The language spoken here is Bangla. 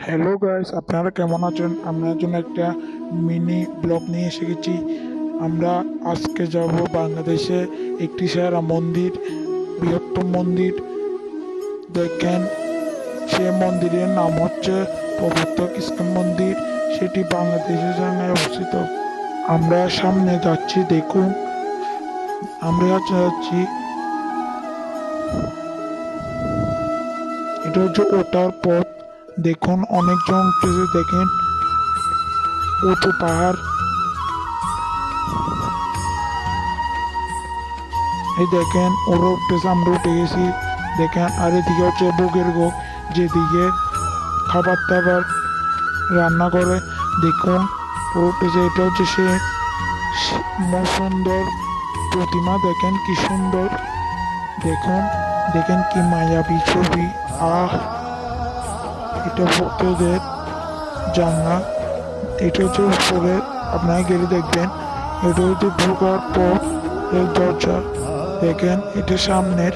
হ্যালো গাইস, আপনারা কেমন আছেন? আপনার জন্য একটা মিনি ব্লগ নিয়ে এসে গেছি। আমরা আজকে যাব বাংলাদেশে একটি সেরা মন্দির, বৃহত্তম মন্দির। দেখেন, সে মন্দিরের নাম হচ্ছে পবিত্র ইস্কন মন্দির। সেটি বাংলাদেশের জন্য অবস্থিত। আমরা সামনে যাচ্ছি, দেখুন। আমরা যাচ্ছি, এটা হচ্ছে ওটার পথ। দেখুন, অনেকজন উঠতেছে। দেখেন, উঁচু পাহাড়। এই দেখেন, ওরা উঠতেছে, আমরা উঠে গেছি। দেখেন, আর এদিকে হচ্ছে বুকের গোপ, যেদিকে খাবার দাবার রান্না করে। দেখুন, ওরা উঠতেছে। এটা হচ্ছে সে সুন্দর প্রতিমা। দেখেন কি সুন্দর। দেখুন, দেখেন কি মায়াবী ছবি। আহ, এটা ভক্তদের জানলা। এটা হচ্ছে উপরে, আপনারা গেলে দেখবেন। এটা হচ্ছে ঢোকার পর এর দরজা। দেখেন, এটা সামনের